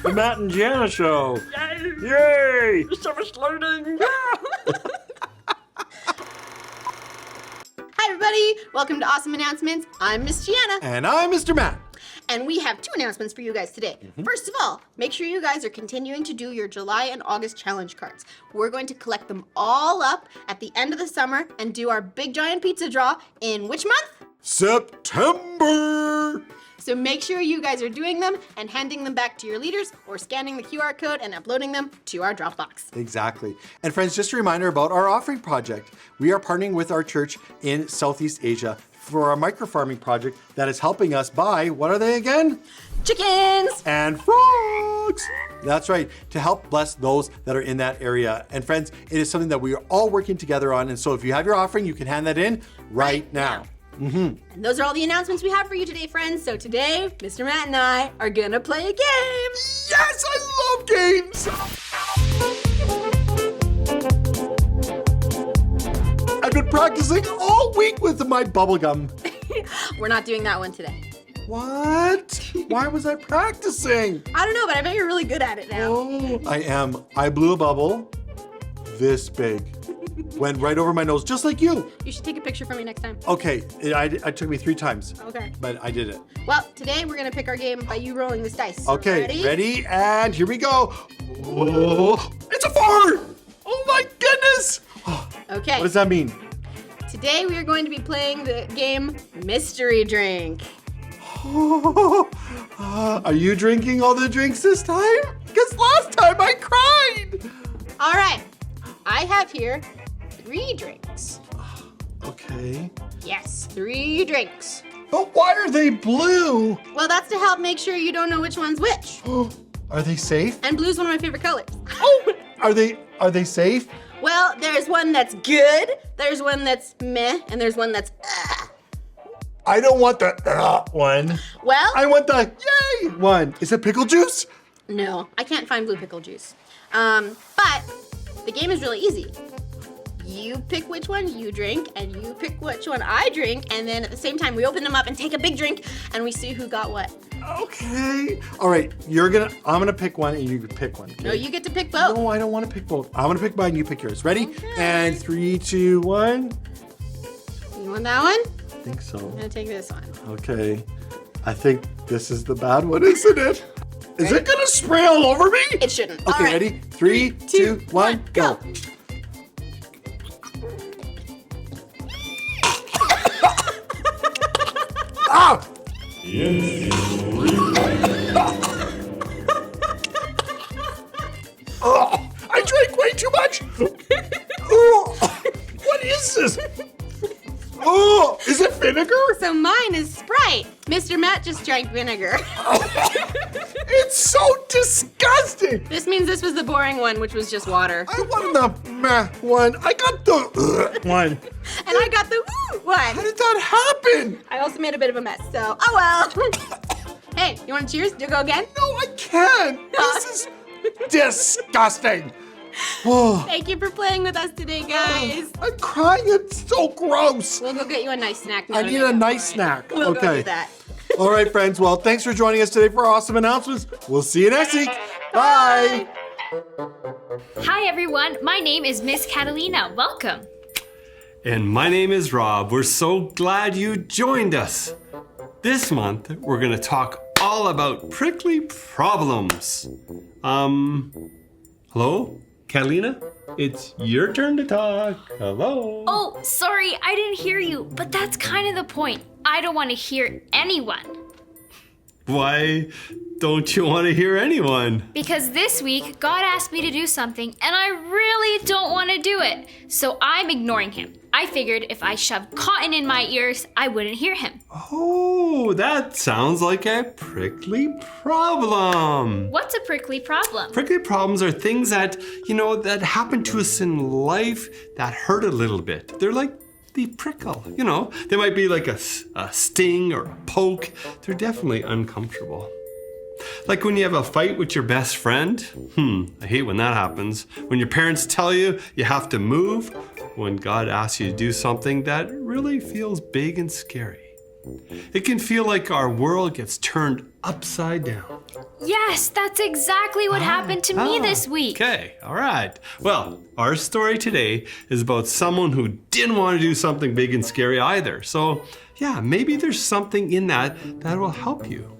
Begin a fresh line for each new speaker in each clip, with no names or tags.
The Matt and Gianna Show.
Yay!
Yay!
So much learning.
Hi everybody, welcome to Awesome Announcements. I'm Miss Gianna.
And I'm Mr. Matt.
And we have 2 announcements for you guys today. First of all, make sure you guys are continuing to do your July and August challenge cards. We're going to collect them all up at the end of the summer and do our big giant pizza draw in which month?
September!
So make sure you guys are doing them and handing them back to your leaders or scanning the QR code and uploading them to our Dropbox.
Exactly. And friends, just a reminder about our offering project. We are partnering with our church in Southeast Asia for our microfarming project that is helping us buy, what are they again?
Chickens!
And frogs! That's right, to help bless those that are in that area. And friends, it is something that we are all working together on. And so if you have your offering, you can hand that in right now.
And those are all the announcements we have for you today, friends. So today, Mr. Matt and I are gonna play a game.
Yes, I love games! I've been practicing all week with my bubble gum.
We're not doing that one today.
What? Why was I practicing?
I don't know, but I bet you're really good at it now.
Oh, I am. I blew a bubble this big. Went right over my nose, just like you.
You should take a picture for me next time.
Okay, it took me 3 times.
Okay.
But I did it.
Well, today we're gonna pick our game by you rolling this dice.
Okay, ready? And here we go. Oh, it's a 4! Oh my goodness!
Okay.
What does that mean?
Today we are going to be playing the game Mystery Drink.
Are you drinking all the drinks this time? Because last time I cried.
All right. I have here 3 drinks.
Okay.
Yes, 3 drinks.
But why are they blue?
Well, that's to help make sure you don't know which one's which.
Are they safe?
And blue's one of my favorite colors.
Oh, are they safe?
Well, there's one that's good, there's one that's meh, and there's one that's
I don't want the one.
Well,
I want the yay one. Is it pickle juice?
no, I can't find blue pickle juice. But the game is really easy. You pick which one you drink, and you pick which one I drink, and then at the same time we open them up and take a big drink, and we see who got what.
Okay. All right, I'm gonna pick one, and you pick one. Okay?
No, you get to pick both.
No, I don't want to pick both. I'm gonna pick mine, you pick yours. Ready?
Okay.
And 3, 2, 1.
You want that one?
I think so.
I'm gonna take this one.
Okay. I think this is the bad one, isn't it? Is it gonna spray all over me?
It shouldn't.
Okay,
All right.
ready? 3, 2, 1, go. Ah! Oh, I drank way too much. Oh, what is this? Oh, is it vinegar?
So mine is Sprite. Mr. Matt just drank vinegar.
It's so disgusting.
This means this was the boring one, which was just water.
I wanted the meh one. I got the one.
And I got the woo one.
How did that happen?
I also made a bit of a mess, so oh well. Hey, you want to cheers? Do you go again?
No, I can't. This is disgusting. Oh,
Thank you for playing with us today, guys.
I'm crying. It's so gross.
We'll go get you a nice snack.
I need a nice snack.
We'll go
Okay.
do that.
All right, friends. Well, thanks for joining us today for our awesome announcements. We'll see you next week. Bye.
Hi everyone, my name is Miss Catalina. Welcome.
And my name is Rob. We're so glad you joined us. This month, we're going to talk all about prickly problems. Hello? Catalina? It's your turn to talk. Hello?
Oh, sorry, I didn't hear you, but that's kind of the point. I don't want to hear anyone.
Why don't you want to hear anyone?
Because this week, God asked me to do something, and I really don't want to do it. So I'm ignoring him. I figured if I shoved cotton in my ears, I wouldn't hear him.
Oh, that sounds like a prickly problem.
What's a prickly problem?
Prickly problems are things that, that happen to us in life that hurt a little bit. They're like the prickle, They might be like a sting or a poke. They're definitely uncomfortable. Like when you have a fight with your best friend. I hate when that happens. When your parents tell you you have to move. When God asks you to do something that really feels big and scary. It can feel like our world gets turned upside down.
Yes, that's exactly what happened to me this week.
Okay, all right. Well, our story today is about someone who didn't want to do something big and scary either. So, yeah, maybe there's something in that will help you.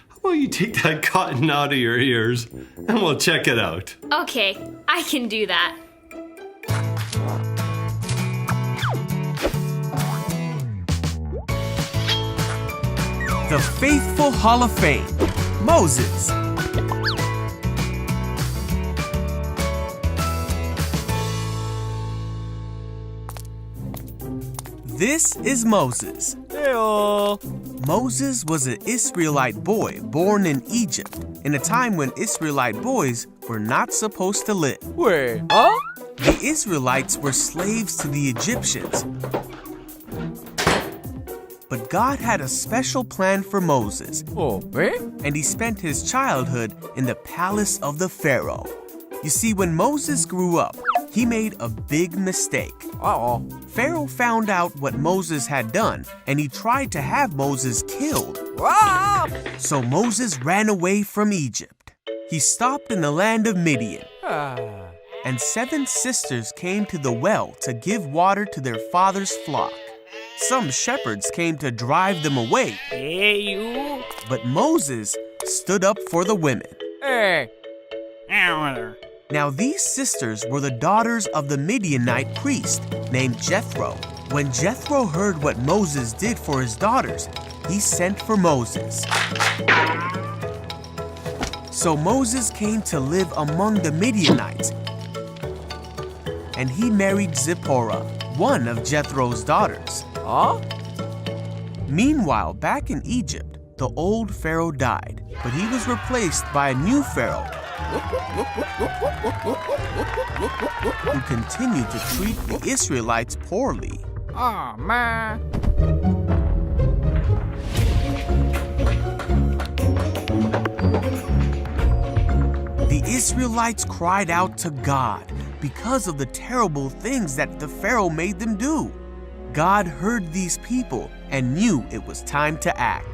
How about you take that cotton out of your ears and we'll check it out.
Okay, I can do that.
The Faithful Hall of Fame, Moses. This is Moses.
Heyo.
Moses was an Israelite boy born in Egypt in a time when Israelite boys were not supposed to live.
Wait, huh?
The Israelites were slaves to the Egyptians. But God had a special plan for Moses,
Oh, eh?
and he spent his childhood in the palace of the Pharaoh. You see, when Moses grew up, he made a big mistake.
Uh-oh.
Pharaoh found out what Moses had done, and he tried to have Moses killed.
Ah!
So Moses ran away from Egypt. He stopped in the land of Midian, and 7 sisters came to the well to give water to their father's flock. Some shepherds came to drive them away,
Hey, you.
but Moses stood up for the women.
Hey. Ow.
Now these sisters were the daughters of the Midianite priest named Jethro. When Jethro heard what Moses did for his daughters, he sent for Moses. So Moses came to live among the Midianites, and he married Zipporah, one of Jethro's daughters.
Huh?
Meanwhile, back in Egypt, the old Pharaoh died, but he was replaced by a new Pharaoh who continued to treat the Israelites poorly.
Oh, man.
The Israelites cried out to God because of the terrible things that the Pharaoh made them do. God heard these people and knew it was time to act.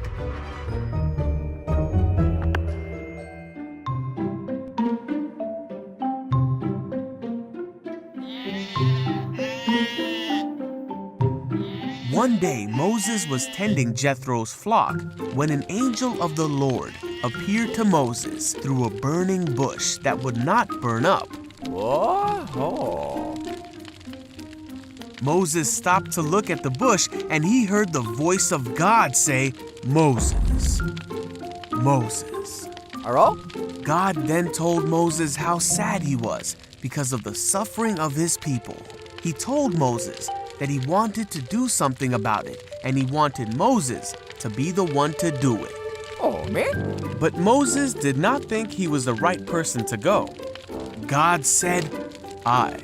One day, Moses was tending Jethro's flock when an angel of the Lord appeared to Moses through a burning bush that would not burn up.
Whoa.
Moses stopped to look at the bush, and he heard the voice of God say, "Moses, Moses."
Hello?
God then told Moses how sad he was because of the suffering of his people. He told Moses that he wanted to do something about it, and he wanted Moses to be the one to do it.
Oh, me?
But Moses did not think he was the right person to go. God said, "I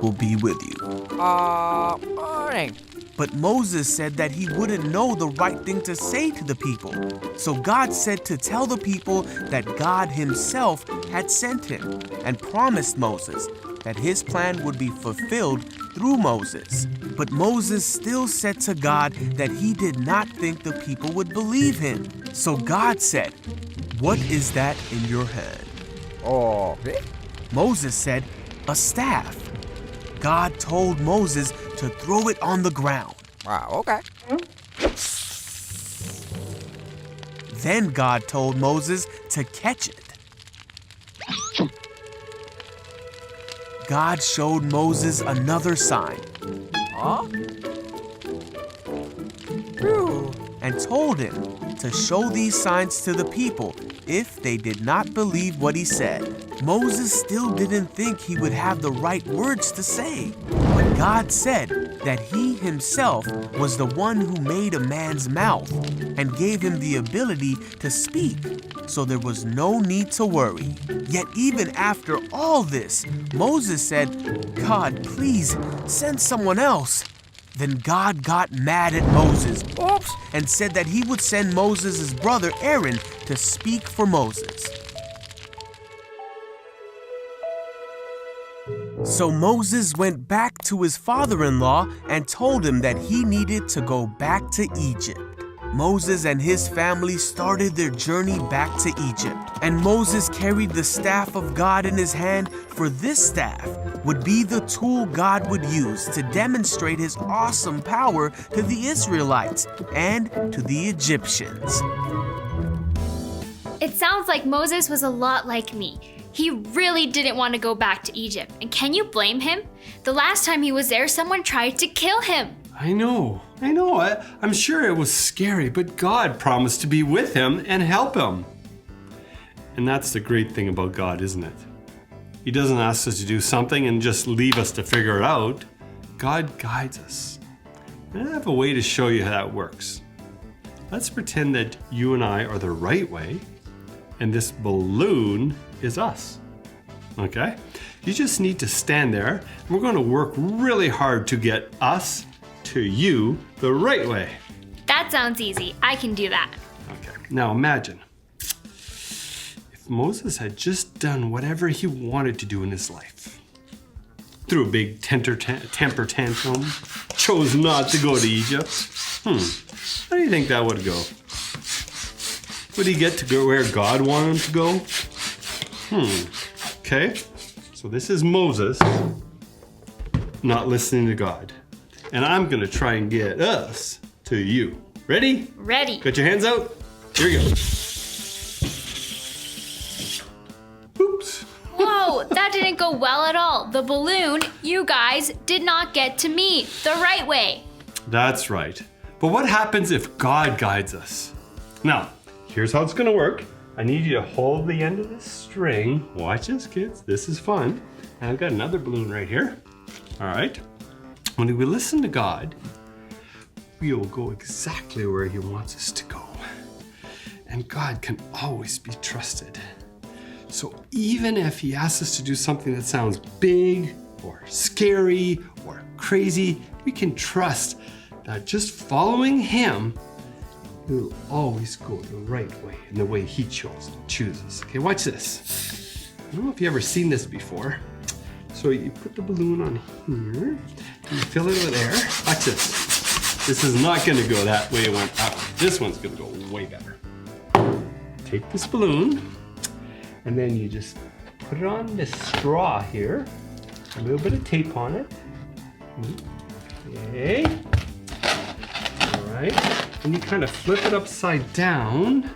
will be with you."
Morning.
But Moses said that he wouldn't know the right thing to say to the people. So God said to tell the people that God himself had sent him and promised Moses that his plan would be fulfilled through Moses. But Moses still said to God that he did not think the people would believe him. So God said, "What is that in your hand?"
Oh, me?
Moses said, "A staff." God told Moses to throw it on the ground.
Wow, okay.
Then God told Moses to catch it. God showed Moses another sign
Huh? Phew.
and told him to show these signs to the people if they did not believe what he said. Moses still didn't think he would have the right words to say, but God said that he himself was the one who made a man's mouth and gave him the ability to speak, so there was no need to worry. Yet even after all this, Moses said, "God, please send someone else." Then God got mad at Moses,
Oops.
and said that he would send Moses' brother Aaron to speak for Moses. So Moses went back to his father-in-law and told him that he needed to go back to Egypt. Moses and his family started their journey back to Egypt, and Moses carried the staff of God in his hand, for this staff would be the tool God would use to demonstrate his awesome power to the Israelites and to the Egyptians.
It sounds like Moses was a lot like me. He really didn't want to go back to Egypt. And can you blame him? The last time he was there, someone tried to kill him.
I know. I'm sure it was scary, but God promised to be with him and help him. And that's the great thing about God, isn't it? He doesn't ask us to do something and just leave us to figure it out. God guides us. And I have a way to show you how that works. Let's pretend that you and I are the right way, and this balloon is us. Okay? You just need to stand there, and we're going to work really hard to get us to you the right way.
That sounds easy. I can do that.
Okay, now imagine if Moses had just done whatever he wanted to do in his life. Threw a big temper tantrum, chose not to go to Egypt. How do you think that would go? Would he get to go where God wanted him to go? Okay, so this is Moses not listening to God. And I'm gonna try and get us to you. Ready?
Ready.
Got your hands out? Here we go. Oops.
Whoa, that didn't go well at all. The balloon, you guys, did not get to me the right way.
That's right. But what happens if God guides us? Now, here's how it's gonna work. I need you to hold the end of this string. Watch this, kids. This is fun. And I've got another balloon right here. All right. When we listen to God, we will go exactly where he wants us to go. And God can always be trusted. So even if he asks us to do something that sounds big or scary or crazy, we can trust that just following him, we'll always go the right way in the way he chooses. Okay, watch this. I don't know if you've ever seen this before. So you put the balloon on here, and you fill it with air. Watch this. This is not gonna go that way it went up. This one's gonna go way better. Take this balloon, and then you just put it on this straw here. A little bit of tape on it. Okay. All right. And you kind of flip it upside down.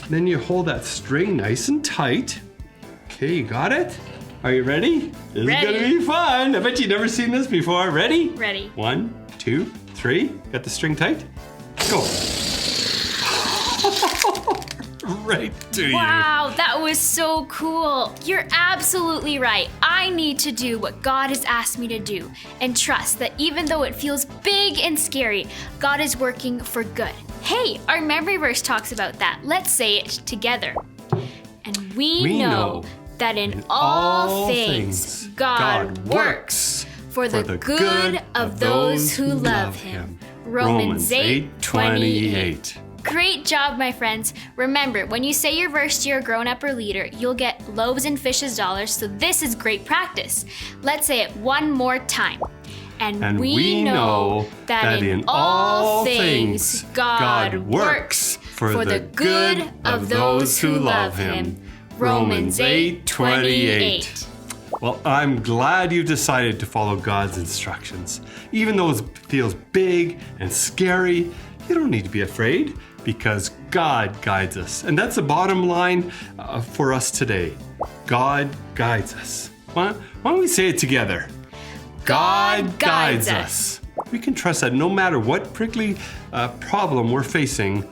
Then you hold that string nice and tight. Okay, you got it? Are you ready? This is gonna be fun. I bet you've never seen this before. Ready?
Ready.
1, 2, 3. Got the string tight? Go. Right to you.
Wow, that was so cool. You're absolutely right. I need to do what God has asked me to do and trust that even though it feels big and scary, God is working for good. Hey, our memory verse talks about that. Let's say it together. And we know that in all things God works for the good of those who love him. Romans 8:28. Great job, my friends. Remember, when you say your verse to your grown-up or leader, you'll get loaves and fishes dollars, so this is great practice. Let's say it one more time. And we know that in all things God works for the good of those who love him. Romans 8:28.
Well, I'm glad you decided to follow God's instructions. Even though it feels big and scary, you don't need to be afraid because God guides us. And that's the bottom line for us today. God guides us. Why don't we say it together? God guides us. We can trust that no matter what prickly problem we're facing,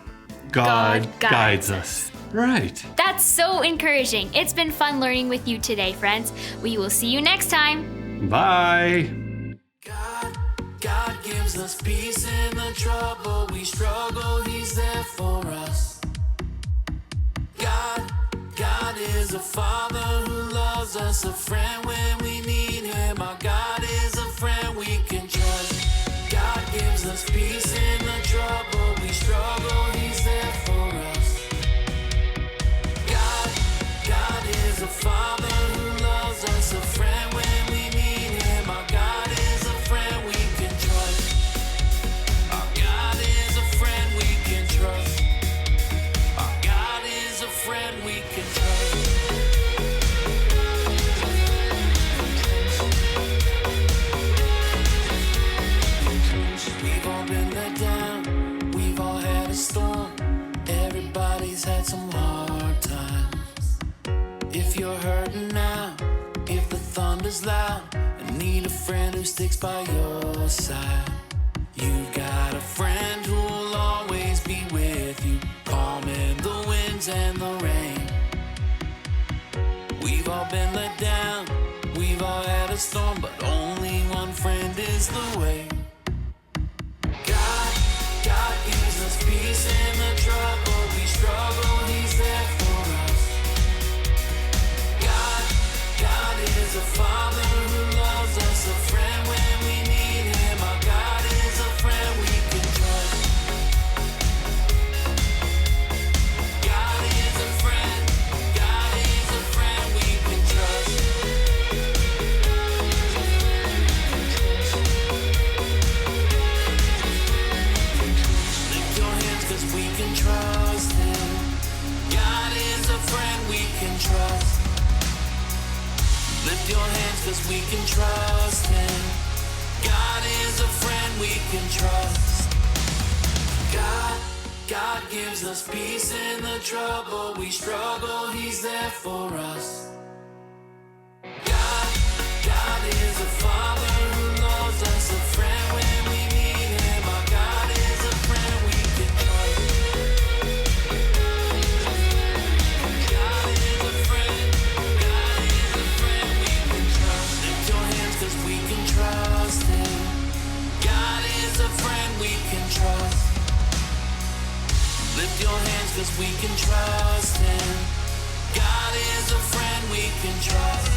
God guides us. Right.
That's so encouraging. It's been fun learning with you today, friends. We will see you next time.
Bye.
God gives us peace in the trouble we struggle. He's there for us. God is a father who loves us, a friend when we need him. Our God is a friend we can trust. God gives us peace in the trouble we struggle. He's there for us. God is a father who loves us, a friend when we need sticks by your side. You've got a friend who'll always be with you, calming the winds and the rain. We've all been let down, we've all had a storm, but only one friend is the way. God gives us peace in the trouble we struggle, He's there for us. God is a Father who loves us, a friend when we need Him. Our God is a friend we can trust. God is a friend we can trust. Lift your hands 'cause we can trust Him. God is a friend we can trust. Lift your hands 'cause we can trust Him. God is a friend we can trust. God gives us peace in the trouble we struggle, He's there for us. God is a Father who loves us, a friend when we need Him. Our God is a friend we can trust. God is a friend we can trust. Lift your hands 'cause we can trust Him. God is a friend we can trust. Lift your hands 'cause we can trust Him. God is a friend we can trust.